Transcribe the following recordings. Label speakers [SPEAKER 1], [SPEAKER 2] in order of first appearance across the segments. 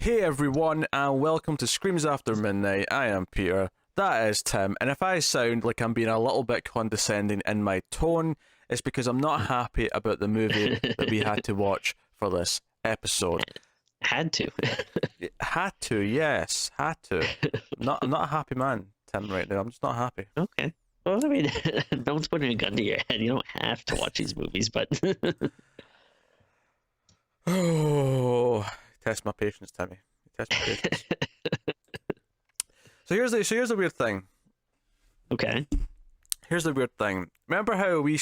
[SPEAKER 1] Hey everyone, and welcome to Screams After Midnight. I am Peter, that is Tim, and if I sound like I'm being a little bit condescending in my tone, it's because I'm not happy about the movie that we had to watch for this episode.
[SPEAKER 2] Had to.
[SPEAKER 1] Had to, yes, had to. I'm not a happy man, Tim, right now. I'm just not happy.
[SPEAKER 2] Okay. Well, I mean, no one's putting a gun to your head. You don't have to watch these movies, but
[SPEAKER 1] Oh, test my patience, Timmy. Test my patience. So here's the weird thing.
[SPEAKER 2] okay.
[SPEAKER 1] Here's the weird thing. Remember how we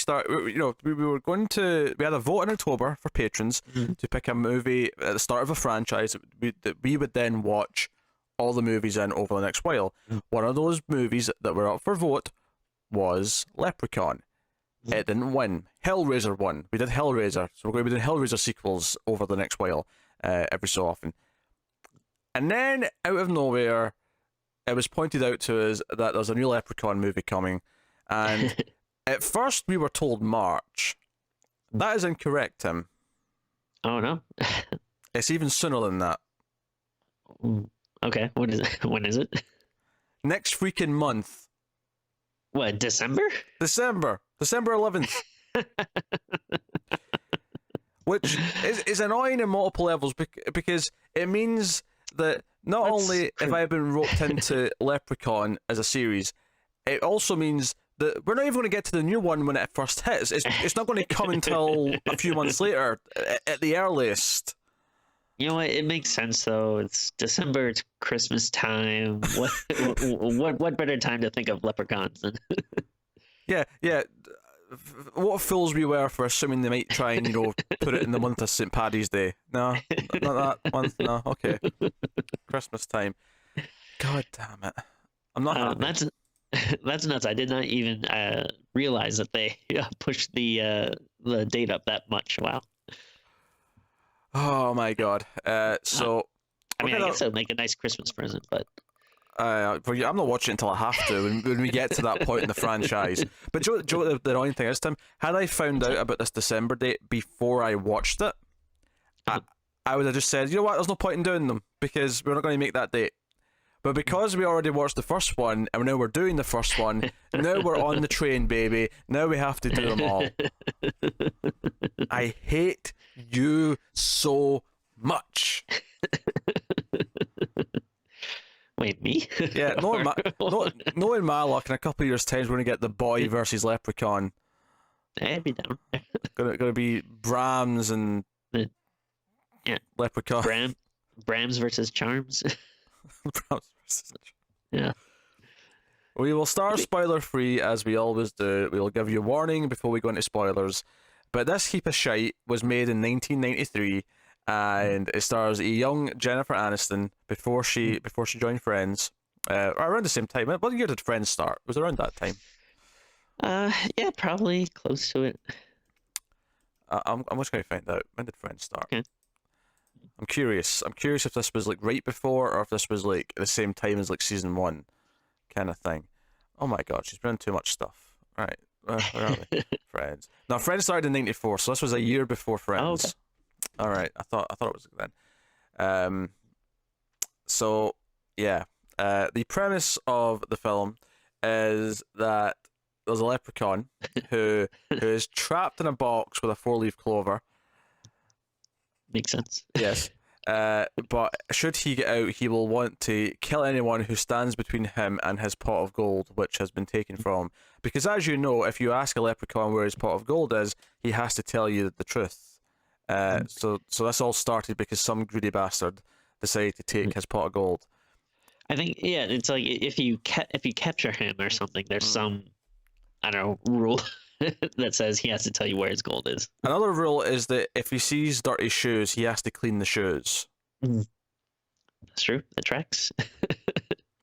[SPEAKER 1] were going to, we had a vote in October for patrons to pick a movie at the start of a franchise that we would then watch all the movies in over the next while. One of those movies that were up for vote was Leprechaun. It didn't win. Hellraiser won. We did Hellraiser, so we're going to be doing Hellraiser sequels over the next while, every so often. And then, out of nowhere, it was pointed out to us that there's a new Leprechaun movie coming, and at first we were told March. That is incorrect, Tim.
[SPEAKER 2] Oh no.
[SPEAKER 1] It's even sooner than that.
[SPEAKER 2] Okay. What is it? When is it?
[SPEAKER 1] Next freaking month.
[SPEAKER 2] What? December?
[SPEAKER 1] December 11th. Which is annoying in multiple levels because it means that not only have I been roped into Leprechaun as a series, it also means that we're not even going to get to the new one when it first hits. It's not going to come until a few months later at the earliest.
[SPEAKER 2] You know what? It makes sense though. It's December. It's Christmas time. What better time to think of leprechauns than?
[SPEAKER 1] Yeah. What fools we were for assuming they might try and put it in the month of St. Paddy's Day. No, not that month. No, okay. Christmas time. God damn it! I'm not happy.
[SPEAKER 2] That's nuts. I did not even realize that they pushed the date up that much. Wow.
[SPEAKER 1] Oh my god. So
[SPEAKER 2] I mean, I guess it'll make a nice Christmas present, but
[SPEAKER 1] I'm not watching it until I have to when we get to that point in the franchise. But Joe, the annoying thing is, Tim, had I found out about this December date before I watched it, I would have just said, you know what, there's no point in doing them because we're not going to make that date. But because we already watched the first one and now we're doing the first one, now we're on the train, baby. Now we have to do them all. I hate you so much.
[SPEAKER 2] Wait, me?
[SPEAKER 1] Yeah, knowing my luck, in a couple of years' time, we're going to get the boy versus Leprechaun.
[SPEAKER 2] I'd be down.
[SPEAKER 1] Gonna be Brahms and Leprechaun.
[SPEAKER 2] Brahms versus Charms.
[SPEAKER 1] Brahms versus
[SPEAKER 2] Yeah.
[SPEAKER 1] We will start spoiler-free, as we always do. We will give you a warning before we go into spoilers. But this heap of shite was made in 1993, and it stars a young Jennifer Aniston before she joined Friends. Around the same time. What year did Friends start? It was around that time.
[SPEAKER 2] Yeah, probably close to it.
[SPEAKER 1] I'm just going to find out. When did Friends start?
[SPEAKER 2] Okay.
[SPEAKER 1] I'm curious. I'm curious if this was like right before or if this was like the same time as like season 1 kind of thing. Oh my god, she's been in too much stuff. Right. Where are we? Friends. No, Friends started in 94, so this was a year before Friends.
[SPEAKER 2] Oh, okay.
[SPEAKER 1] Alright, I thought it was then. So yeah. The premise of the film is that there's a leprechaun who is trapped in a box with a 4-leaf clover.
[SPEAKER 2] Makes sense.
[SPEAKER 1] Yes. But should he get out, he will want to kill anyone who stands between him and his pot of gold, which has been taken from him. Because as you know, if you ask a leprechaun where his pot of gold is, he has to tell you the truth. So this all started because some greedy bastard decided to take his pot of gold.
[SPEAKER 2] I think it's like if you capture him or something, there's some rule that says he has to tell you where his gold is.
[SPEAKER 1] Another rule is that if he sees dirty shoes, he has to clean the shoes.
[SPEAKER 2] That's true. It tracks.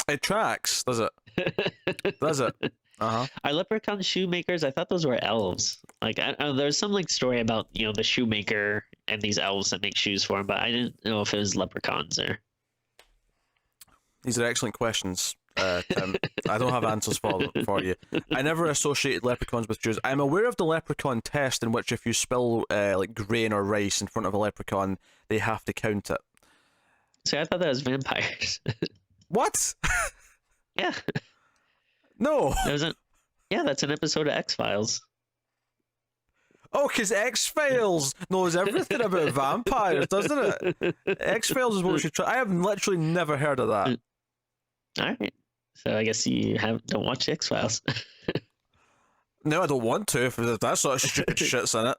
[SPEAKER 1] It tracks, does it? Does it? Uh-huh.
[SPEAKER 2] Are leprechaun shoemakers? I thought those were elves. Like there's some like story about the shoemaker and these elves that make shoes for him, but I didn't know if it was leprechauns or.
[SPEAKER 1] These are excellent questions, Tim. I don't have answers for you. I never associated leprechauns with Jews. I'm aware of the leprechaun test in which if you spill like grain or rice in front of a leprechaun, they have to count it.
[SPEAKER 2] See, I thought that was vampires.
[SPEAKER 1] What?
[SPEAKER 2] Yeah,
[SPEAKER 1] No.
[SPEAKER 2] there's a yeah, that's an episode of X-Files.
[SPEAKER 1] Oh, because X-Files knows everything about vampires, doesn't it? X-Files is what we should try. I have literally never heard of that.
[SPEAKER 2] All right. So I guess you don't watch X-Files.
[SPEAKER 1] No, I don't want to, if that sort of stupid shit's in it.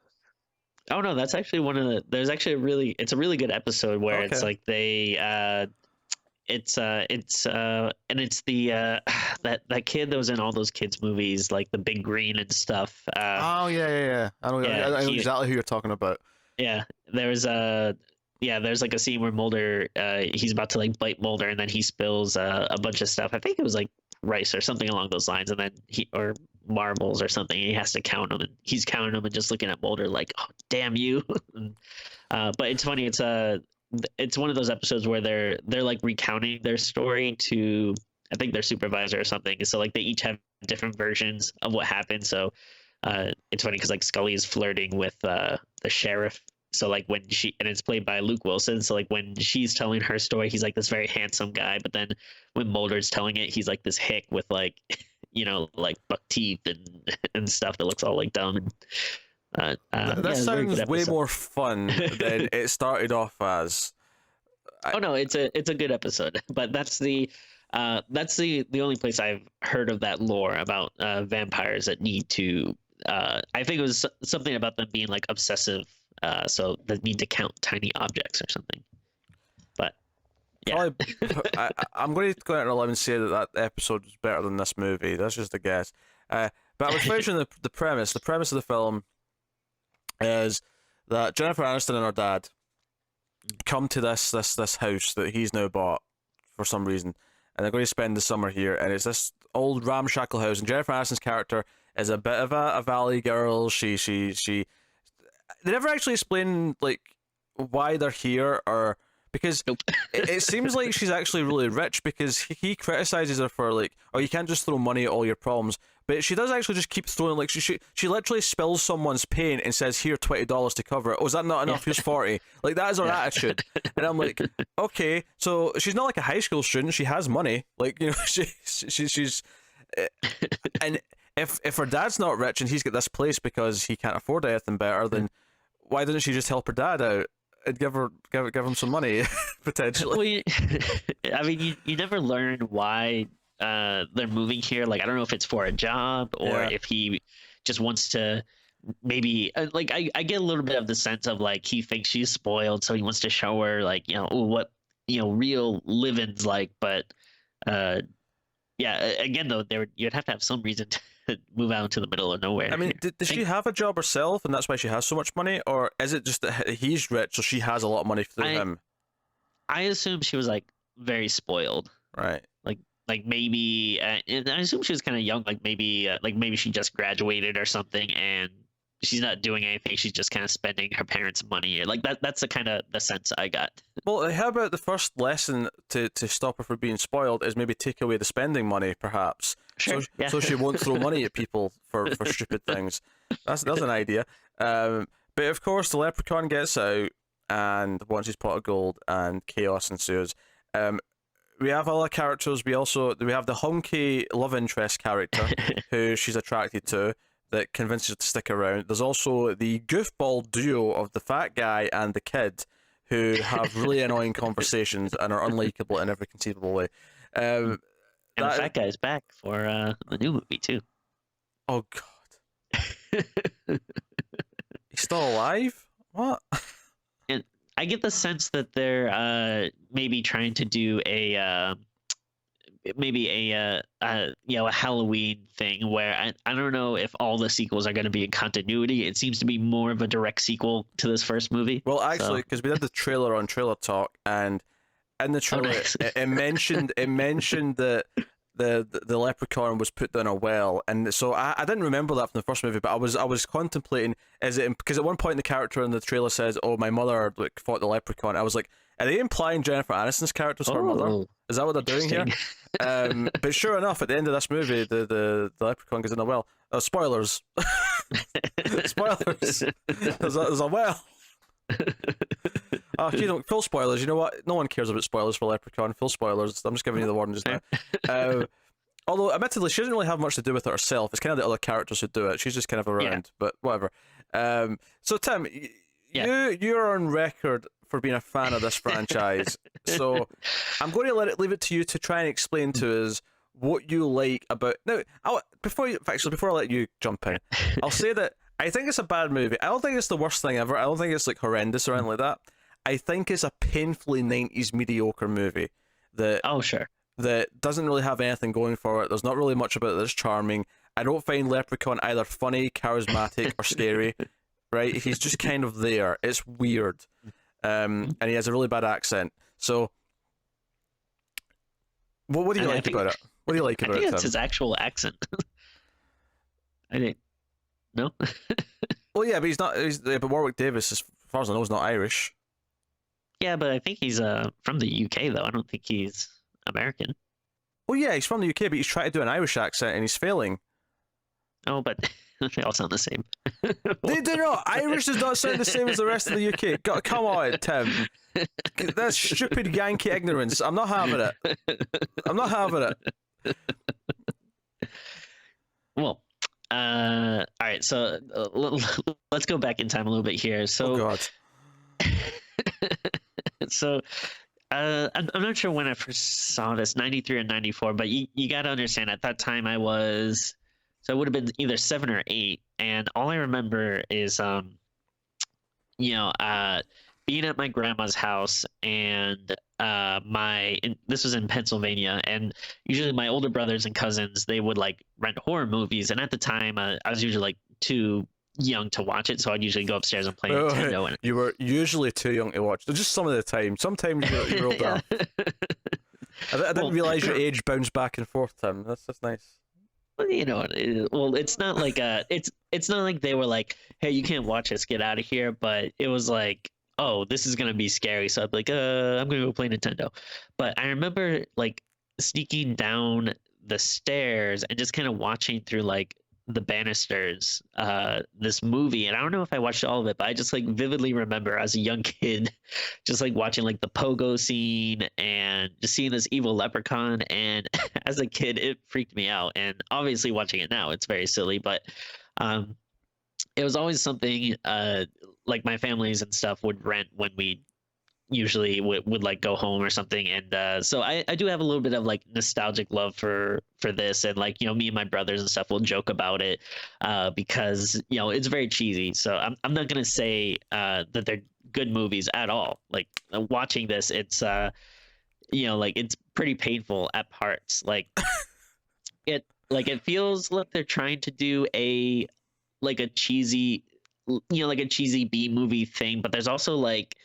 [SPEAKER 2] Oh no, that's actually one of the. There's actually it's a really good episode where it's
[SPEAKER 1] Okay.
[SPEAKER 2] like it's the that kid that was in all those kids movies like The Big Green and stuff.
[SPEAKER 1] Oh, yeah. I know,
[SPEAKER 2] Yeah,
[SPEAKER 1] I know
[SPEAKER 2] he-
[SPEAKER 1] exactly who you're talking about.
[SPEAKER 2] Yeah, there's like a scene where Mulder he's about to like bite Mulder and then he spills a bunch of stuff. I think it was like rice or something along those lines, and then or marbles or something. And he has to count them, and he's counting them and just looking at Mulder like, "Oh, damn you!" But it's funny. It's one of those episodes where they're like recounting their story to I think their supervisor or something. So like they each have different versions of what happened. So it's funny because like Scully is flirting with the sheriff. So like when and it's played by Luke Wilson. So like when she's telling her story, he's like this very handsome guy. But then when Mulder's telling it, he's like this hick with like, like buck teeth and stuff that looks all like dumb. And,
[SPEAKER 1] That sounds way more fun than it started off as.
[SPEAKER 2] Oh no, it's a good episode. But that's the only place I've heard of that lore about vampires that need to. I think it was something about them being like obsessive. So they need to count tiny objects or something. But yeah,
[SPEAKER 1] I'm going to go out on a limb and say that episode is better than this movie. That's just a guess. But I was mentioning the premise. The premise of the film is that Jennifer Aniston and her dad come to this house that he's now bought for some reason, and they're going to spend the summer here. And it's this old ramshackle house, and Jennifer Aniston's character is a bit of a valley girl. She they never actually explain like why they're here, or because
[SPEAKER 2] nope.
[SPEAKER 1] it seems like she's actually really rich, because he criticizes her for like, oh, you can't just throw money at all your problems, but she does actually just keep throwing, like she literally spills someone's paint and says, here, $20 to cover it. Oh, is that not enough? Here's 40. Like, that is her attitude. And I'm like, okay, so she's not like a high school student, she has money, like, she's and if her dad's not rich and he's got this place because he can't afford anything better, then why doesn't she just help her dad out and give him some money potentially?
[SPEAKER 2] Well, I mean, you never learn why they're moving here. Like, I don't know if it's for a job or if he just wants to maybe like I get a little bit of the sense of like he thinks she's spoiled, so he wants to show her like what real living's like. But again though, you'd have to have some reason to move out into the middle of nowhere.
[SPEAKER 1] I mean, does she have a job herself, and that's why she has so much money, or is it just that he's rich, so she has a lot of money through him?
[SPEAKER 2] I assume she was like very spoiled,
[SPEAKER 1] right?
[SPEAKER 2] Like maybe, and I assume she was kind of young, like maybe she just graduated or something, and she's not doing anything. She's just kind of spending her parents' money. Like that's the kind of the sense I got.
[SPEAKER 1] Well, how about the first lesson to stop her from being spoiled is maybe take away the spending money, perhaps.
[SPEAKER 2] Sure.
[SPEAKER 1] So she won't throw money at people for stupid things. That's an idea. But of course, the leprechaun gets out and wants his pot of gold, and chaos ensues. We have other characters. We have the hunky love interest character who she's attracted to, that convinces her to stick around. There's also the goofball duo of the fat guy and the kid, who have really annoying conversations and are unlikable in every conceivable way.
[SPEAKER 2] And the fat guy's back for the new movie too.
[SPEAKER 1] Oh God, he's still alive? What?
[SPEAKER 2] And I get the sense that they're maybe trying to do a Halloween thing where I don't know if all the sequels are going to be in continuity. It seems to be more of a direct sequel to this first movie.
[SPEAKER 1] Well, actually, because we did the trailer on Trailer Talk, and in the trailer, it mentioned that the leprechaun was put down a well, and so I didn't remember that from the first movie, but I was contemplating, is it because at one point the character in the trailer says, "Oh, my mother fought the leprechaun." I was like, are they implying Jennifer Aniston's character's her mother? Is that what they're doing here? But sure enough, at the end of this movie, the leprechaun goes in a well. Oh, spoilers! Spoilers! There's a well. You know, full spoilers. You know what? No one cares about spoilers for Leprechaun. Full spoilers. I'm just giving you the warning just now. Although, admittedly, she doesn't really have much to do with it herself. It's kind of the other characters who do it. She's just kind of around, but whatever. So, Tim, you're on record for being a fan of this franchise. So, I'm going to leave it to you to try and explain to us what you like about. Now, before I let you jump in, I'll say that I think it's a bad movie. I don't think it's the worst thing ever. I don't think it's like horrendous or anything like that. I think it's a painfully 90s mediocre movie that doesn't really have anything going for it. There's not really much about it that's charming. I don't find Leprechaun either funny, charismatic, or scary. Right? He's just kind of there. It's weird. And he has a really bad accent. So, what do you like about it? What do you like about it? I
[SPEAKER 2] think it's his actual accent. I didn't. No.
[SPEAKER 1] Well, yeah, but he's not. But Warwick Davis, as far as I know, is not Irish.
[SPEAKER 2] Yeah, but I think he's from the UK though. I don't think he's American.
[SPEAKER 1] Well, yeah, he's from the UK, but he's trying to do an Irish accent and he's failing.
[SPEAKER 2] Oh, but they all sound the same.
[SPEAKER 1] They do not. Irish does not sound the same as the rest of the UK. Come on, Tim. That's stupid Yankee ignorance. I'm not having it. I'm not having it.
[SPEAKER 2] Well, all right. So let's go back in time a little bit here. So,
[SPEAKER 1] oh God.
[SPEAKER 2] So, I'm not sure when I first saw this, 93 or 94, but you got to understand at that time I would have been either 7 or 8, and all I remember is, being at my grandma's house, and this was in Pennsylvania, and usually my older brothers and cousins, they would like rent horror movies, and at the time I was usually like too young to watch it, so I'd usually go upstairs and play Nintendo. And
[SPEAKER 1] you were usually too young to watch. Just some of the time. Sometimes you're old enough. I didn't realize your age bounced back and forth, Tim. That's nice.
[SPEAKER 2] Well, it's not like it's not like they were like, hey, you can't watch this, get out of here. But it was like, oh, this is gonna be scary. So I'd be like, I'm gonna go play Nintendo. But I remember like sneaking down the stairs and just kind of watching through like the banisters this movie, and I don't know if I watched all of it, but I just like vividly remember as a young kid just like watching like the pogo scene and just seeing this evil leprechaun, and as a kid it freaked me out, and obviously watching it now it's very silly, but it was always something like my families and stuff would rent when we usually would like go home or something, and so I do have a little bit of like nostalgic love for this, and like me and my brothers and stuff will joke about it because it's very cheesy. So I'm not gonna say that they're good movies at all. Like watching this, it's like it's pretty painful at parts. Like it feels like they're trying to do a cheesy like a cheesy B movie thing, but there's also like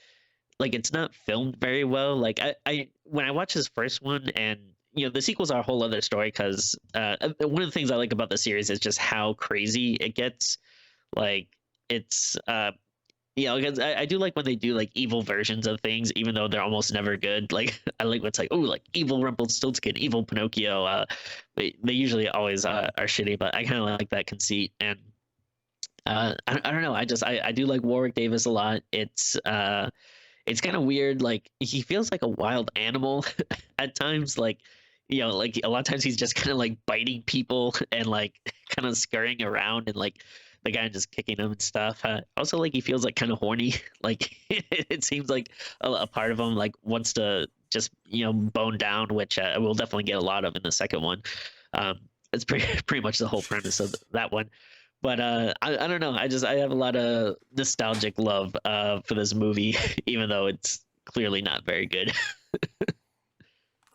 [SPEAKER 2] it's not filmed very well. Like I when I watched this first one, and the sequels are a whole other story, because one of the things I like about the series is just how crazy it gets. Like it's because I do like when they do like evil versions of things, even though they're almost never good. Like I like what's like, oh, like evil Rumpelstiltskin, evil Pinocchio. They usually always are shitty, but I kind of like that conceit. And I don't know, I do like Warwick Davis a lot. It's kind of weird. Like he feels like a wild animal at times. Like, like a lot of times he's just kind of like biting people and like kind of scurrying around, and like the guy just kicking him and stuff. Also, like he feels like kind of horny. Like it seems like a part of him like wants to just bone down, which we'll definitely get a lot of in the second one. It's pretty much the whole premise of that one. But I don't know. I have a lot of nostalgic love for this movie, even though it's clearly not very good.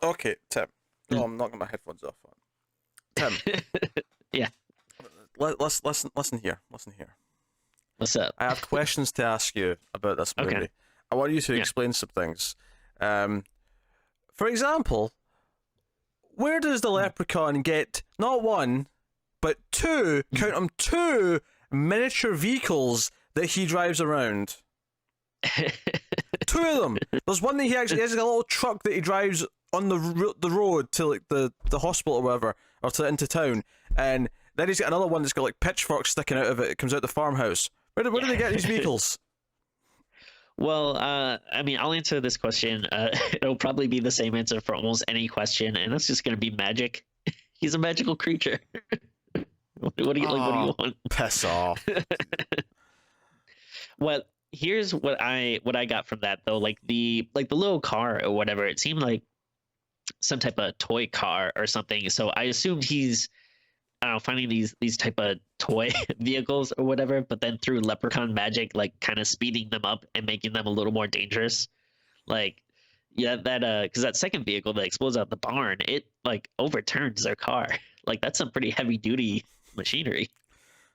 [SPEAKER 1] Okay, Tim. No, I'm knocking my headphones off. Tim.
[SPEAKER 2] Yeah.
[SPEAKER 1] Listen here.
[SPEAKER 2] What's up?
[SPEAKER 1] I have questions to ask you about this movie. Okay. I want you to explain some things. For example, where does the leprechaun get not one, but two, count them, two miniature vehicles that he drives around? Two of them. There's one that he has like a little truck that he drives on the road to like the hospital or whatever, or into town, and then he's got another one that's got like pitchforks sticking out of it. It comes out the farmhouse. Where do they get these vehicles?
[SPEAKER 2] Well, I mean, I'll answer this question. It'll probably be the same answer for almost any question, and that's just gonna be magic. He's a magical creature. What do you like? What do
[SPEAKER 1] Oh,
[SPEAKER 2] you want?
[SPEAKER 1] piss off.
[SPEAKER 2] Well, here's what I got from that though. Like the little car or whatever. It seemed like some type of toy car or something. So I assumed he's I don't know, finding these type of toy vehicles or whatever, but then through leprechaun magic, like kind of speeding them up and making them a little more dangerous. Like yeah, that because that second vehicle that explodes out the barn, it like overturns their car. Like that's some pretty heavy duty machinery.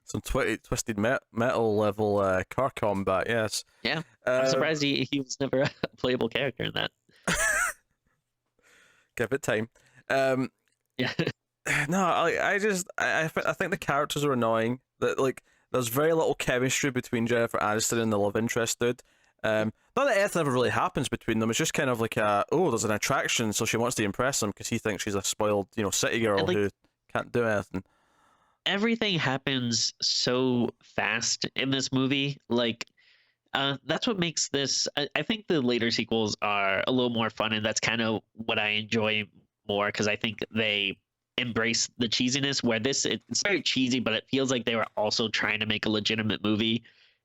[SPEAKER 1] Some twisted metal level car combat, yes.
[SPEAKER 2] Yeah, I'm surprised he was never a playable character in that.
[SPEAKER 1] Give it time.
[SPEAKER 2] Yeah.
[SPEAKER 1] No, I think the characters are annoying. That like there's very little chemistry between Jennifer Aniston and the love interest dude. Not that anything ever really happens between them. It's just kind of like there's an attraction, so she wants to impress him because he thinks she's a spoiled, city girl
[SPEAKER 2] Like,
[SPEAKER 1] who can't do anything.
[SPEAKER 2] everything happens so fast in this movie. Like, that's what makes this. I think the later sequels are a little more fun, and that's kind of what I enjoy more because I think they embrace the cheesiness. Where it's very cheesy, but it feels like they were also trying to make a legitimate movie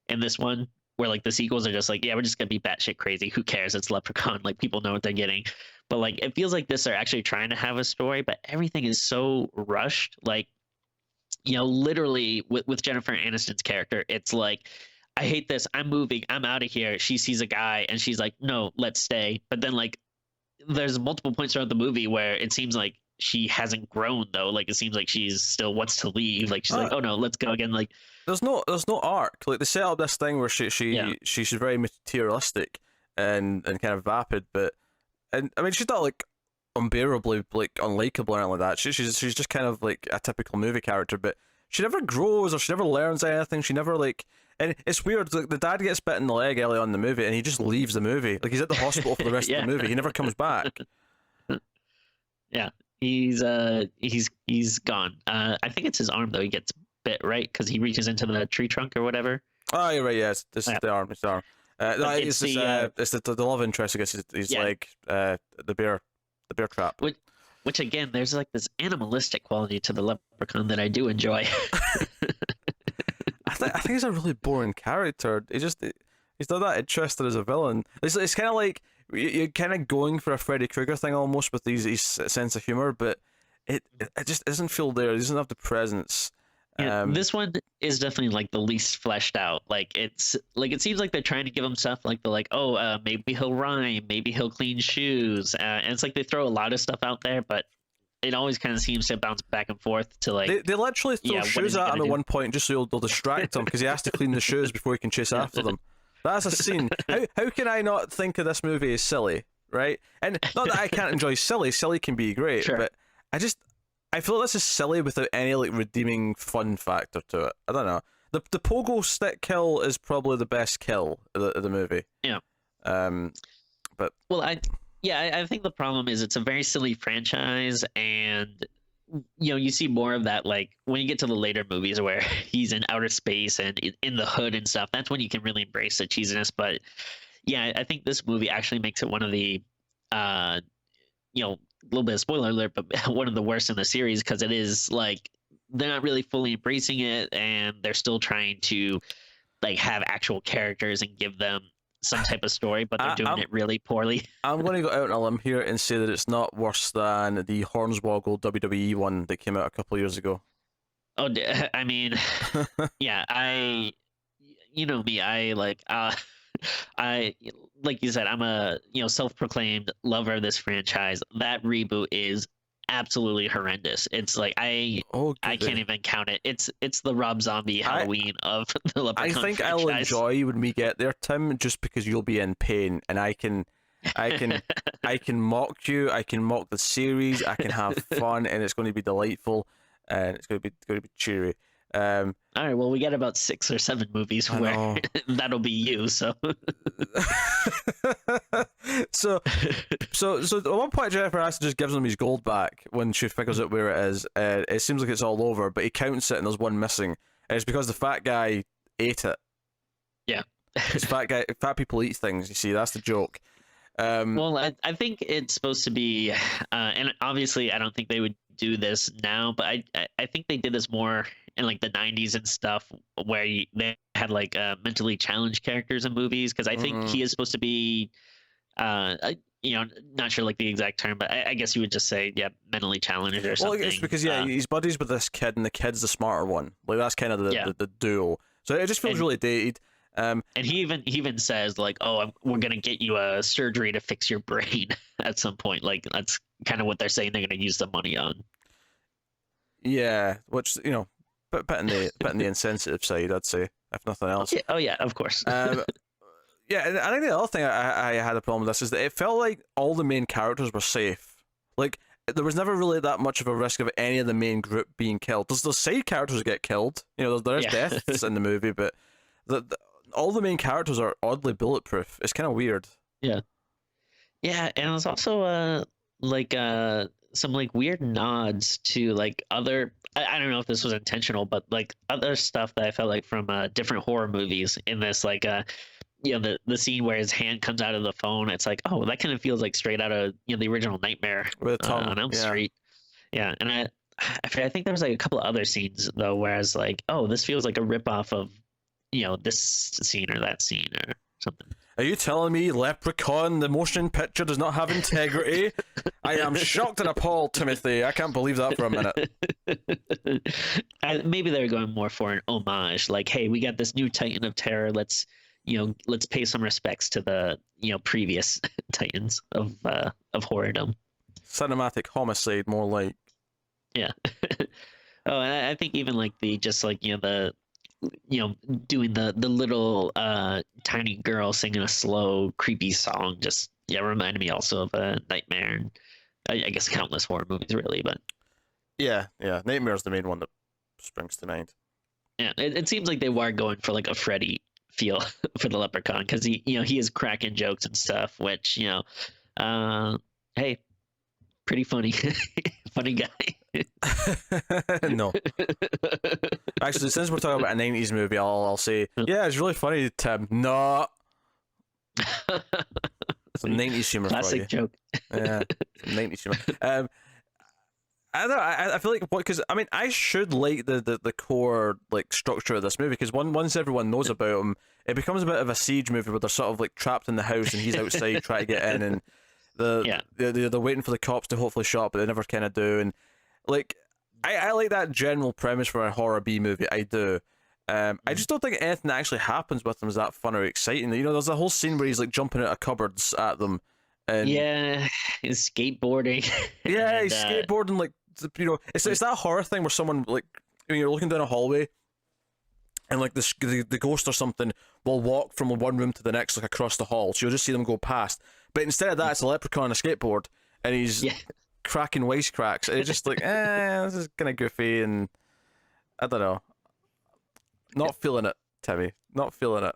[SPEAKER 2] in this one. Where like the sequels are just like, yeah, we're just gonna be batshit crazy. Who cares? It's Leprechaun. Like people know what they're getting. But like it feels like this are actually trying to have a story, but everything is so rushed. Like literally with Jennifer Aniston's character, it's like, I hate this. I'm moving. I'm out of here. She sees a guy and she's like, no, let's stay. But then like, there's multiple points throughout the movie where it seems like she hasn't grown though. Like it seems like she's still wants to leave. Like she's like, oh no, let's go again. Like
[SPEAKER 1] there's no arc. Like they set up this thing where
[SPEAKER 2] Yeah.
[SPEAKER 1] she's very materialistic and kind of vapid, but and I mean she's not like unbearably like unlikable or anything like that. She's just kind of like a typical movie character, but she never grows or she never learns anything. She never like, and it's weird. Like the dad gets bit in the leg early on in the movie, and he just leaves the movie. Like he's at the hospital for the rest
[SPEAKER 2] Yeah.
[SPEAKER 1] of the movie. He never comes back.
[SPEAKER 2] Yeah, he's gone. I think it's his arm though. He gets bit, right? Because he reaches into the tree trunk or whatever.
[SPEAKER 1] Oh, you're right. Yes, this is the arm. It's the arm. No,
[SPEAKER 2] it's
[SPEAKER 1] it's the love interest. I guess he's
[SPEAKER 2] Yeah.
[SPEAKER 1] like the bear trap.
[SPEAKER 2] Which again, there's like this animalistic quality to the leprechaun that I do enjoy.
[SPEAKER 1] I think he's a really boring character. He's not that interested as a villain. It's kind of like you're kind of going for a Freddy Krueger thing almost with his sense of humor, but it just doesn't feel there. He doesn't have the presence.
[SPEAKER 2] Yeah, this one is definitely like the least fleshed out. Like it's like it seems like they're trying to give him stuff like maybe he'll rhyme, maybe he'll clean shoes, and it's like they throw a lot of stuff out there, but it always kind of seems to bounce back and forth to like
[SPEAKER 1] They literally throw shoes at him at one point just so they'll distract him because he has to clean the shoes before he can chase after them. That's a scene. How can I not think of this movie as silly, right? And not that I can't enjoy silly. Silly can be great,
[SPEAKER 2] Sure.
[SPEAKER 1] but I feel like this is silly without any like redeeming fun factor to it. I don't know. The pogo stick kill is probably the best kill of the movie.
[SPEAKER 2] Yeah.
[SPEAKER 1] But
[SPEAKER 2] Well, I think the problem is it's a very silly franchise, and you see more of that like when you get to the later movies where he's in outer space and in the hood and stuff. That's when you can really embrace the cheesiness. But yeah, I think this movie actually makes it one of the, a little bit of spoiler alert, but one of the worst in the series because it is like they're not really fully embracing it, and they're still trying to like have actual characters and give them some type of story, but they're doing it really poorly.
[SPEAKER 1] I'm going to go out on a limb here and say that it's not worse than the Hornswoggle WWE one that came out a couple of years ago.
[SPEAKER 2] Oh, I mean, yeah, you know me, I like you said, I'm a self-proclaimed lover of this franchise. That reboot is absolutely horrendous. It's like I can't even count it. It's the Rob Zombie Halloween of the Leprechaun
[SPEAKER 1] I think
[SPEAKER 2] franchise.
[SPEAKER 1] I'll enjoy when we get there, Tim, just because you'll be in pain and I can mock you, I can mock the series, I can have fun, and it's going to be delightful, and it's going to be cheery.
[SPEAKER 2] All right, well, we got about 6 or 7 movies where that'll be you. So,
[SPEAKER 1] so at one point, Jennifer Aniston just gives him his gold back when she figures out where it is. It seems like it's all over, but he counts it and there's one missing, and it's because the fat guy ate it.
[SPEAKER 2] Yeah,
[SPEAKER 1] Because fat people eat things. You see, that's the joke.
[SPEAKER 2] Well, I think it's supposed to be, and obviously I don't think they would do this now, but I think they did this more in like the 90s and stuff, where they had like mentally challenged characters in movies, because I think he is supposed to be, not sure like the exact term, but I guess you would just say, yeah, mentally challenged or something.
[SPEAKER 1] Well, it's because he's buddies with this kid, and the kid's the smarter one. Like that's kind of the duo. So it just feels really dated.
[SPEAKER 2] And he even says like, "Oh, we're gonna get you a surgery to fix your brain at some point." Like that's kind of what they're saying they're gonna use the money on.
[SPEAKER 1] Yeah, which bit in the insensitive side, I'd say, if nothing else.
[SPEAKER 2] Yeah, oh yeah, of course.
[SPEAKER 1] Yeah, and I think the other thing I had a problem with this is that it felt like all the main characters were safe. Like there was never really that much of a risk of any of the main group being killed. There's the side characters get killed. There's deaths in the movie, but all the main characters are oddly bulletproof. It's kind of weird.
[SPEAKER 2] Yeah, and it was also some like weird nods to like other. I don't know if this was intentional, but like other stuff that I felt like from different horror movies in this, like the scene where his hand comes out of the phone. It's like, oh, that kind of feels like straight out of the original Nightmare on Elm Street. Yeah, and I think there was like a couple of other scenes though, whereas like, oh, this feels like a ripoff of this scene or that scene or something.
[SPEAKER 1] Are you telling me Leprechaun, the motion picture, does not have integrity? I am shocked and appalled, Timothy. I can't believe that for a minute.
[SPEAKER 2] Maybe they were going more for an homage, like, hey, we got this new Titan of Terror. Let's pay some respects to the previous Titans of horrordom.
[SPEAKER 1] Cinematic homicide, more like.
[SPEAKER 2] Yeah. Oh, and I think even like the doing the little tiny girl singing a slow creepy song just reminded me also of a Nightmare, and I guess countless horror movies really, but
[SPEAKER 1] yeah, Nightmare's the main one that springs to mind.
[SPEAKER 2] Yeah, it seems like they were going for like a Freddy feel for the Leprechaun, because he is cracking jokes and stuff, which hey, pretty funny. Funny guy.
[SPEAKER 1] No. Actually, since we're talking about a 90s movie, I'll say, yeah, it's really funny, Tim. No. It's a 90s humor.
[SPEAKER 2] Classic
[SPEAKER 1] for you.
[SPEAKER 2] Joke.
[SPEAKER 1] Yeah, 90s humor. I don't know, I feel like because I mean I should like the core like structure of this movie, because once everyone knows about him, it becomes a bit of a siege movie where they're sort of like trapped in the house and he's outside trying to get in, and they're waiting for the cops to hopefully show up, but they never kind of do. And like I like that general premise for a horror B movie. I do. I just don't think anything that actually happens with them is that fun or exciting. There's a whole scene where he's like jumping out of cupboards at them. And
[SPEAKER 2] he's skateboarding.
[SPEAKER 1] Yeah, he's skateboarding, like, it's that horror thing where someone, like, when you're looking down a hallway and like the ghost or something will walk from one room to the next, like across the hall, so you'll just see them go past. But instead of that, it's a leprechaun on a skateboard and he's cracking wisecracks. It's just like, this is kind of goofy, and I don't know. Not feeling it, Timmy. Not feeling it.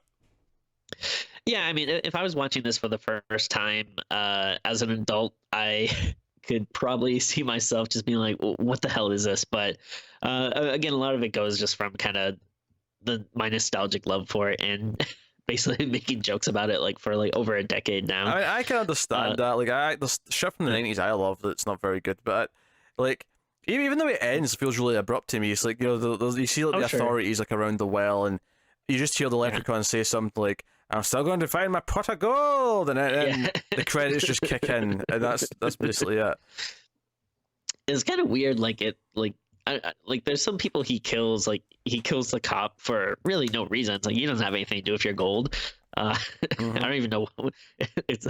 [SPEAKER 2] Yeah, I mean, if I was watching this for the first time as an adult, I could probably see myself just being like, what the hell is this? But again, a lot of it goes just from kind of my nostalgic love for it, and basically making jokes about it like for like over a decade now.
[SPEAKER 1] I mean, I can understand that. Like, the shit from the 90s, I love that it's not very good, but like, even the way it ends feels really abrupt to me. It's like, you see like the authorities like around the well, and you just hear the leprechaun say something like, I'm still going to find my pot of gold, and then the credits just kick in, and that's basically it.
[SPEAKER 2] It's kind of weird, like there's some people he kills the cop for really no reasons. Like, he doesn't have anything to do with your gold. I don't even know. It's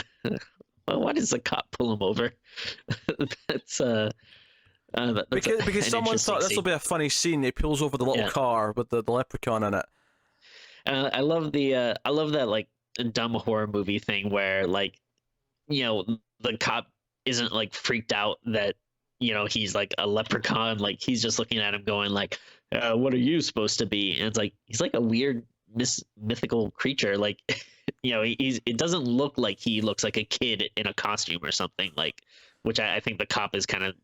[SPEAKER 2] why does the cop pull him over? That's
[SPEAKER 1] because someone thought this will be a funny scene. He pulls over the little car with the leprechaun in it.
[SPEAKER 2] I love that like dumb horror movie thing where like the cop isn't like freaked out that he's like a leprechaun. Like, he's just looking at him going like, what are you supposed to be? And it's like he's like a weird mythical creature. Like it doesn't look like he looks like a kid in a costume or something, like, which I think the cop is kind of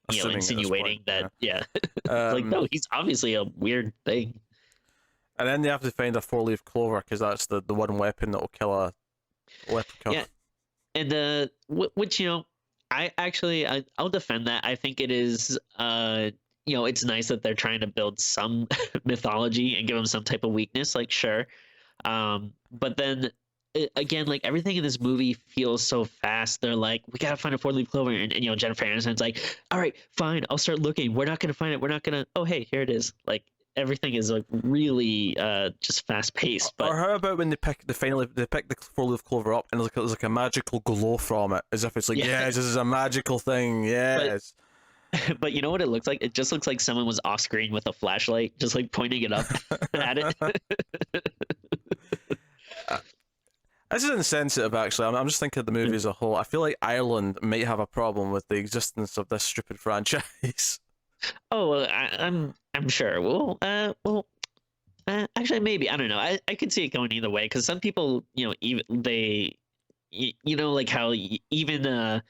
[SPEAKER 2] insinuating that like, no, he's obviously a weird thing.
[SPEAKER 1] And then they have to find a 4-leaf clover because that's the one weapon that will kill a leprechaun.
[SPEAKER 2] Yeah, and which I'll defend that. I think it is it's nice that they're trying to build some mythology and give them some type of weakness. Like sure, but then again, like everything in this movie feels so fast. They're like, we gotta find a 4-leaf clover, and Jennifer Aniston's like, all right, fine, I'll start looking. We're not gonna find it. We're not gonna. Oh hey, here it is. Like everything is like really just fast paced. But
[SPEAKER 1] or how about when they pick the 4-leaf clover up and there's like a magical glow from it, as if it's like yes, this is a magical thing. Yes.
[SPEAKER 2] But you know what it looks like? It just looks like someone was off screen with a flashlight, just like pointing it up at it.
[SPEAKER 1] This is insensitive, actually. I'm just thinking of the movie as a whole. I feel like Ireland might have a problem with the existence of this stupid franchise.
[SPEAKER 2] Oh, well, I'm sure. Actually, maybe I don't know. I could see it going either way because some people, even they, like how even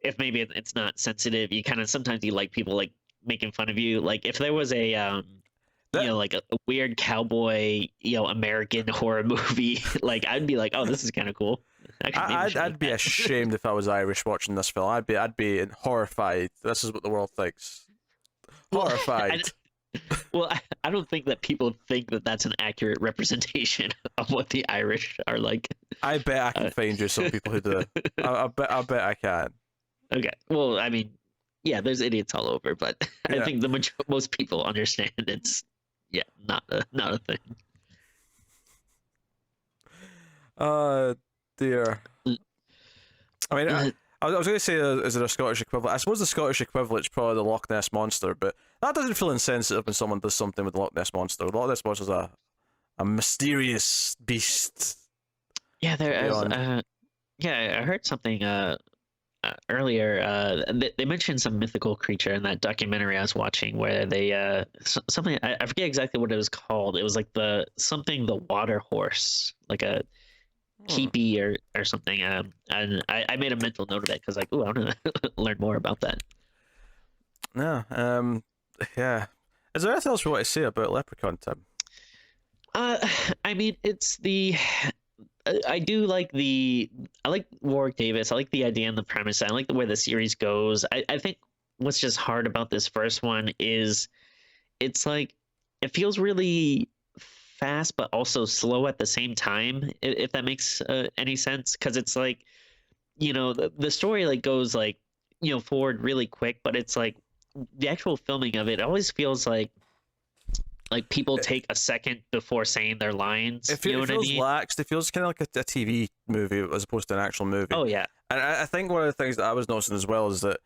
[SPEAKER 2] if maybe it's not sensitive, you kind of sometimes you like people like making fun of you. Like if there was a like a weird cowboy, American horror movie, like I'd be like, oh, this is kind of cool. Actually,
[SPEAKER 1] I'd be ashamed if I was Irish watching this film. I'd be horrified. This is what the world thinks. Horrified.
[SPEAKER 2] I don't think that people think that that's an accurate representation of what the Irish are like.
[SPEAKER 1] I bet I can find you some people who do. I bet I can.
[SPEAKER 2] Okay. Well, I mean, yeah, there's idiots all over, but I think most people understand it's not a thing.
[SPEAKER 1] Dear. I mean, I was going to say, is there a Scottish equivalent? I suppose the Scottish equivalent is probably the Loch Ness Monster, but that doesn't feel insensitive when someone does something with the Loch Ness Monster. The Loch Ness Monster is a mysterious beast.
[SPEAKER 2] Yeah, there is. I heard something earlier. They mentioned some mythical creature in that documentary I was watching, where they something I forget exactly what it was called. It was like the water horse, like a keepy or something. And I made a mental note of it because like, I want to learn more about that.
[SPEAKER 1] Yeah. Yeah. Is there anything else we want to say about Leprechaun, Tim?
[SPEAKER 2] I mean, it's I do like I like Warwick Davis. I like the idea and the premise. I like the way the series goes. I think what's just hard about this first one is it's like it feels really fast but also slow at the same time, if that makes any sense, because it's like the story like goes like forward really quick, but it's like the actual filming of it always feels like people take a second before saying their lines.
[SPEAKER 1] It feels laxed. It feels kind of like a TV movie as opposed to an actual movie.
[SPEAKER 2] Oh yeah.
[SPEAKER 1] And I think one of the things that I was noticing as well is that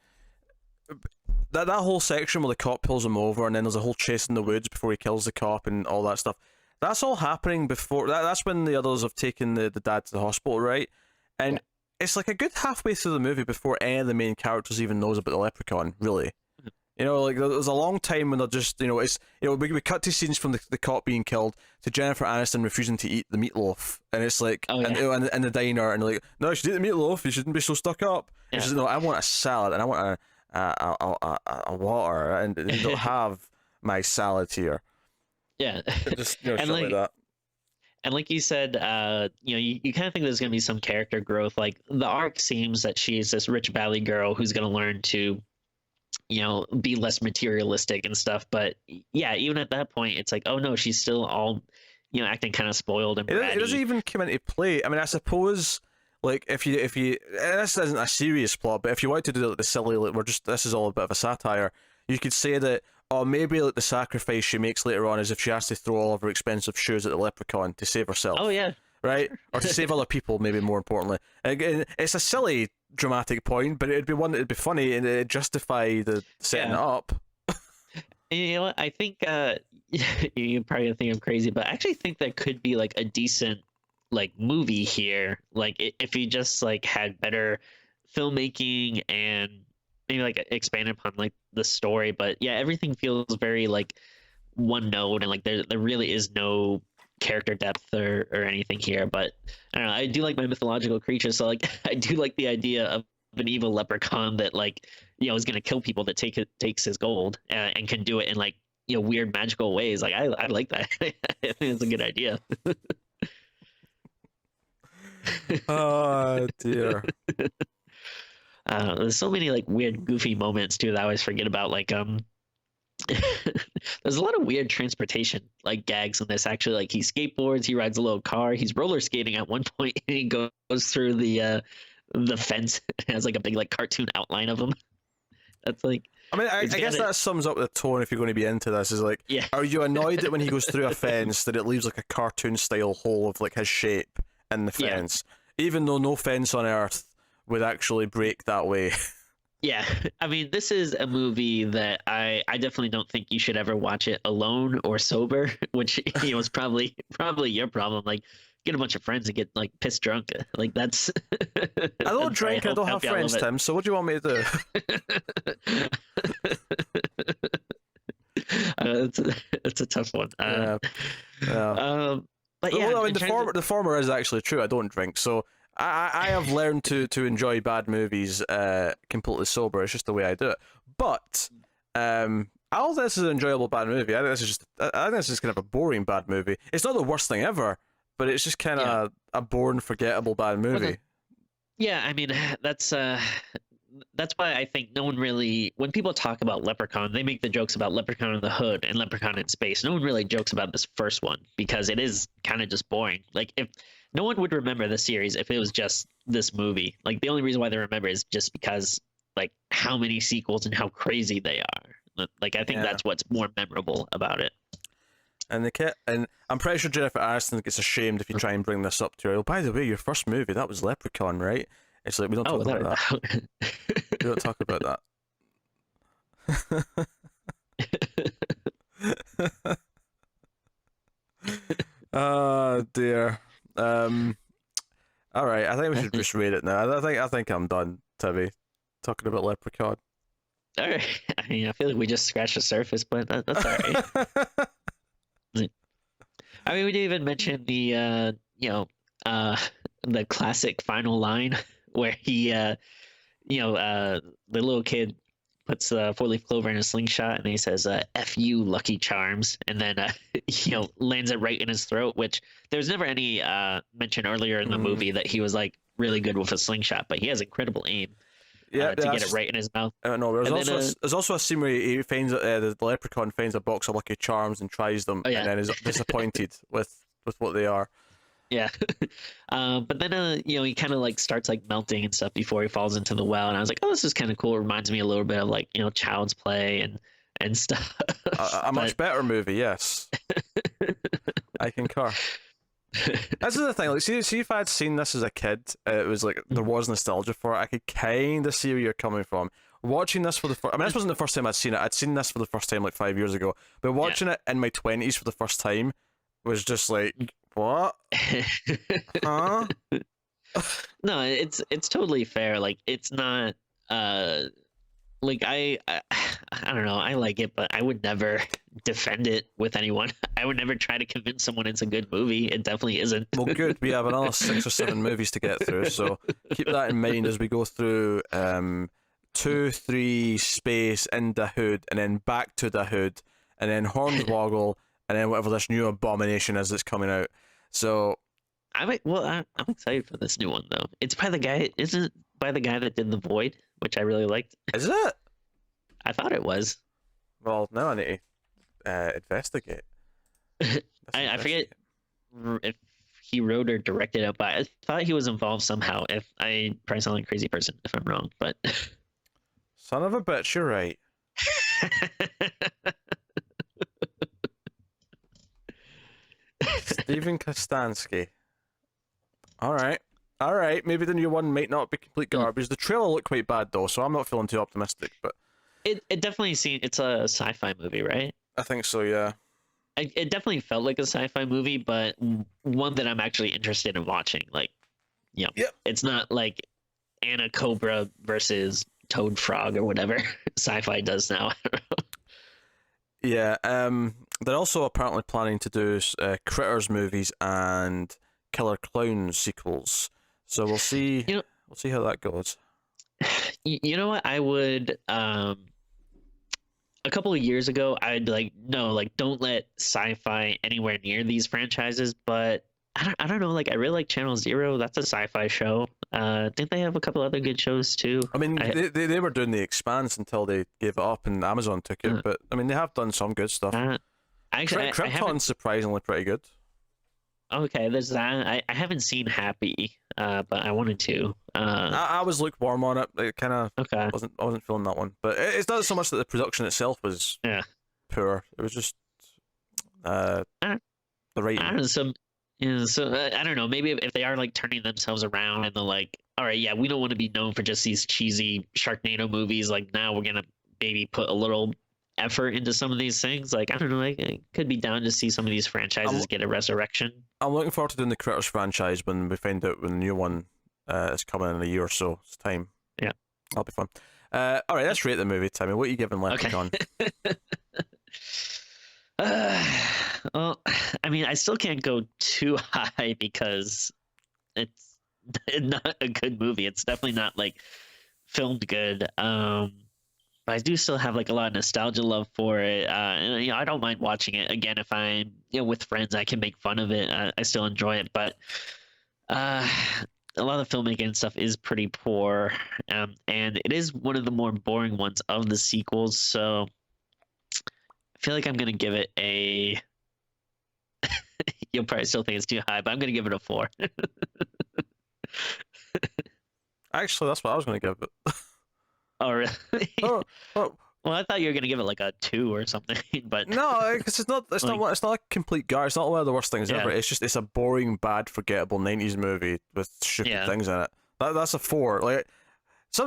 [SPEAKER 1] whole section where the cop pulls him over and then there's a whole chase in the woods before he kills the cop and all that stuff. That's all happening before. That's when the others have taken the dad to the hospital, right? And it's like a good halfway through the movie before any of the main characters even knows about the Leprechaun, really. Like there's a long time when they're just, it's, we cut to scenes from the cop being killed to Jennifer Aniston refusing to eat the meatloaf, and it's like, and in the diner, and they're like, no, you should eat the meatloaf. You shouldn't be so stuck up. And she's like, no, I want a salad, and I want a water, and they don't have my salad here.
[SPEAKER 2] Yeah,
[SPEAKER 1] just and like that.
[SPEAKER 2] And like you said, you kind of think there's gonna be some character growth. Like the arc seems that she's this rich valley girl who's gonna learn to be less materialistic and stuff, but even at that point it's like, oh no, she's still all acting kind of spoiled and bratty.
[SPEAKER 1] It doesn't even come into play. I mean, I suppose like if you and this isn't a serious plot, but if you want to do like the silly, like this is all a bit of a satire, you could say that maybe like the sacrifice she makes later on is if she has to throw all of her expensive shoes at the Leprechaun to save herself.
[SPEAKER 2] Oh yeah,
[SPEAKER 1] right? Or to save other people, maybe more importantly. Again, it's a silly dramatic point, but it'd be one that'd be funny and it'd justify the setting it up.
[SPEAKER 2] And you know what? I think you're probably gonna think I'm crazy, but I actually think that could be like a decent like movie here. Like if you just like had better filmmaking and maybe like expand upon like the story. But yeah, everything feels very like one note, and like there really is no character depth or anything here. But I don't know, I do like my mythological creatures, so like I do like the idea of an evil leprechaun that like is gonna kill people that takes his gold and can do it in like weird magical ways. Like I like that. I think it's a good idea.
[SPEAKER 1] Oh dear.
[SPEAKER 2] There's so many like weird, goofy moments too that I always forget about. Like there's a lot of weird transportation like gags in this. Actually, like he skateboards, he rides a little car, he's roller skating at one point, and he goes through the fence. It has like a big like cartoon outline of him. That's like
[SPEAKER 1] I mean, I
[SPEAKER 2] it's
[SPEAKER 1] guess
[SPEAKER 2] kinda,
[SPEAKER 1] that sums up the tone if you're going to be into this. Is like,
[SPEAKER 2] yeah.
[SPEAKER 1] are you annoyed that when he goes through a fence that it leaves like a cartoon style hole of like his shape in the
[SPEAKER 2] Yeah.
[SPEAKER 1] fence, even though no fence on earth would actually break that way?
[SPEAKER 2] Yeah, I mean, this is a movie that I definitely don't think you should ever watch it alone or sober, which is probably your problem. Like, get a bunch of friends and get like pissed drunk. Like that's.
[SPEAKER 1] I don't drink. I don't have friends, Tim. So what do you want me to do?
[SPEAKER 2] It's a tough one.
[SPEAKER 1] Yeah.
[SPEAKER 2] But yeah,
[SPEAKER 1] well, I mean, the former is actually true. I don't drink, so I have learned to enjoy bad movies completely sober. It's just the way I do it. But I don't think this is an enjoyable bad movie. I think this is kind of a boring bad movie. It's not the worst thing ever, but it's just kind of a boring, forgettable bad movie.
[SPEAKER 2] Yeah, I mean that's why I think no one really, when people talk about Leprechaun, they make the jokes about Leprechaun in the Hood and Leprechaun in Space. No one really jokes about this first one because it is kind of just boring. Like, if no one would remember the series if it was just this movie. Like, the only reason why they remember is just because like how many sequels and how crazy they are. Like, I think that's what's more memorable about it.
[SPEAKER 1] And and I'm pretty sure Jennifer Aniston gets ashamed if you try and bring this up to her. Oh, by the way, your first movie, that was Leprechaun, right? It's like, we don't talk about that. We don't talk about that. Oh dear. All right. I think we should just rate it now. I think I'm done, Tibby, talking about Leprechaun.
[SPEAKER 2] All right. I mean, I feel like we just scratched the surface, but that's all right. I mean, we didn't even mention the the classic final line where he the little kid puts the four-leaf clover in a slingshot and he says "F you, Lucky Charms," and then lands it right in his throat. Which there's never any mention earlier in the movie that he was like really good with a slingshot, but he has incredible aim. To get it right in his mouth.
[SPEAKER 1] No, there's also a scene where he finds the leprechaun finds a box of Lucky Charms and tries them, and then is disappointed with what they are.
[SPEAKER 2] Yeah, but then he kind of like starts like melting and stuff before he falls into the well, and I was like, oh, this is kind of cool. It reminds me a little bit of like Child's Play and stuff.
[SPEAKER 1] A much better movie, yes. I concur. This is the thing. Like, see, if I had seen this as a kid, it was like there was nostalgia for it. I could kind of see where you're coming from. Watching this for the first, I mean, this wasn't the first time I'd seen it. I'd seen this for the first time like 5 years ago. But watching it in my 20s for the first time was just like, what? Huh?
[SPEAKER 2] No, it's totally fair. Like, it's not. Like I don't know. I like it, but I would never defend it with anyone. I would never try to convince someone it's a good movie. It definitely isn't.
[SPEAKER 1] Well, good. We have another 6 or 7 movies to get through, so keep that in mind as we go through 2, 3, Space, in the Hood, and then Back to the Hood, and then Hornswoggle, and then whatever this new abomination is that's coming out. So
[SPEAKER 2] I'm excited for this new one though. It's by the guy. Isn't it by the guy that did The Void, which I really liked?
[SPEAKER 1] Is it?
[SPEAKER 2] I thought it was.
[SPEAKER 1] Well, now I need to investigate.
[SPEAKER 2] I forget if he wrote or directed it, but I thought he was involved somehow. If I probably sound like a crazy person if I'm wrong, but
[SPEAKER 1] son of a bitch, you're right. Stephen Kostansky. All right. Maybe the new one might not be complete garbage. The trailer looked quite bad though, so I'm not feeling too optimistic. But
[SPEAKER 2] it definitely it's a sci-fi movie, right?
[SPEAKER 1] I think so, yeah.
[SPEAKER 2] It definitely felt like a sci-fi movie, but one that I'm actually interested in watching. Like, yep. It's not like Anna Cobra versus Toad Frog or whatever sci-fi does now.
[SPEAKER 1] Yeah. They're also apparently planning to do Critters movies and Killer Clowns sequels. So we'll see. We'll see how that goes.
[SPEAKER 2] You know what? I would. a couple of years ago, I'd be like, no, like don't let sci-fi anywhere near these franchises. But I don't know. Like I really like Channel Zero. That's a sci-fi show. I think they have a couple other good shows too.
[SPEAKER 1] I mean,
[SPEAKER 2] I,
[SPEAKER 1] they were doing The Expanse until they gave it up and Amazon took it.
[SPEAKER 2] uh,
[SPEAKER 1] But I mean, they have done some good stuff.
[SPEAKER 2] actually, I haven't.
[SPEAKER 1] Krypton's surprisingly pretty good.
[SPEAKER 2] Okay, there's that. I haven't seen Happy, but I wanted to.
[SPEAKER 1] I was lukewarm on it. It kind of
[SPEAKER 2] Okay.
[SPEAKER 1] I wasn't feeling that one. But it's not so much that the production itself was
[SPEAKER 2] Yeah.
[SPEAKER 1] poor. It was just
[SPEAKER 2] I
[SPEAKER 1] the writing.
[SPEAKER 2] I don't know. So I don't know. Maybe if they are like turning themselves around and they're like, all right, yeah, we don't want to be known for just these cheesy Sharknado movies. Like now we're gonna maybe put a little effort into some of these things. Like I don't know. Like, it could be down to see some of these franchises get a resurrection.
[SPEAKER 1] I'm looking forward to doing the Critters franchise when we find out when the new one is coming in a year or so. It's time.
[SPEAKER 2] Yeah,
[SPEAKER 1] that'll be fun. All right, let's rate the movie, Timmy. What are you giving Leprechaun?
[SPEAKER 2] Okay. Well, I mean, I still can't go too high because it's not a good movie. It's definitely not like filmed good. But I do still have like a lot of nostalgia love for it. And I don't mind watching it again if I'm with friends. I can make fun of it. I still enjoy it, but a lot of the filmmaking and stuff is pretty poor, and it is one of the more boring ones of the sequels. So I feel like I'm gonna give it a. You'll probably still think it's too high, but I'm gonna give it a 4.
[SPEAKER 1] Actually, that's what I was going to give it.
[SPEAKER 2] Oh, really?
[SPEAKER 1] oh, oh,
[SPEAKER 2] Well, I thought you were gonna give it like a 2 or something, but
[SPEAKER 1] no, because it's not. It's
[SPEAKER 2] Like-
[SPEAKER 1] not. It's not a complete garbage. It's not one of the worst things
[SPEAKER 2] Yeah.
[SPEAKER 1] ever. It's just it's a boring, bad, forgettable '90s movie with stupid
[SPEAKER 2] Yeah.
[SPEAKER 1] things in it. That's a 4. Like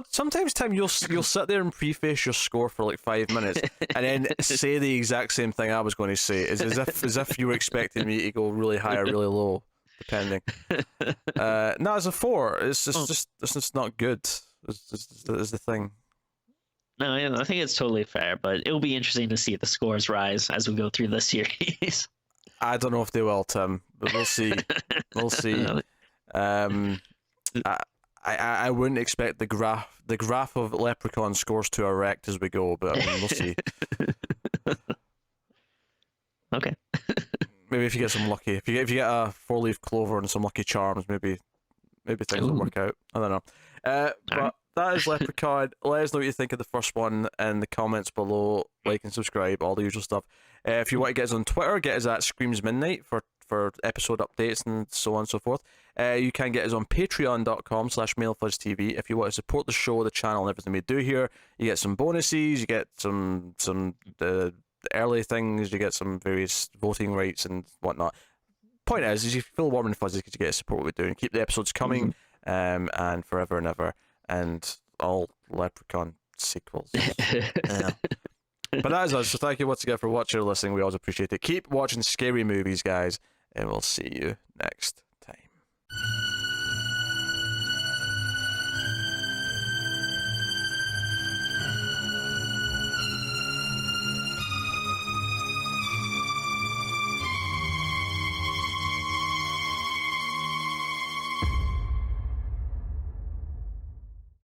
[SPEAKER 1] sometimes, Tim, you'll sit there and preface your score for like 5 minutes and then say the exact same thing I was going to say, as if you were expecting me to go really high or really low, depending. No, it's a 4. It's just not good. Is the thing.
[SPEAKER 2] no, yeah, I think it's totally fair. But it'll be interesting to see if the scores rise as we go through the series.
[SPEAKER 1] I don't know if they will, Tim, but we'll see. We'll see. I wouldn't expect the graph of Leprechaun scores to erect as we go, but I mean, we'll see.
[SPEAKER 2] Okay.
[SPEAKER 1] Maybe if you get some lucky, if you get a 4-leaf clover and some lucky charms, maybe things will
[SPEAKER 2] Ooh.
[SPEAKER 1] work out. I don't know. But
[SPEAKER 2] Alright.
[SPEAKER 1] that is Leprechaun. Let us know what you think of the first one in the comments below. Like and subscribe, all the usual stuff. If you want to get us on Twitter, get us at Screams Midnight for episode updates and so on and so forth. You can get us on patreon.com/MailFuzzTV. If you want to support the show, the channel, and everything we do here, you get some bonuses, you get some early things, you get some various voting rights and whatnot. Point is you feel warm and fuzzy because you get to support what we do and keep the episodes coming, and forever and ever, and all Leprechaun sequels. Yeah. But that is us, so thank you once again for watching or listening. We always appreciate it. Keep watching scary movies, guys, and we'll see you next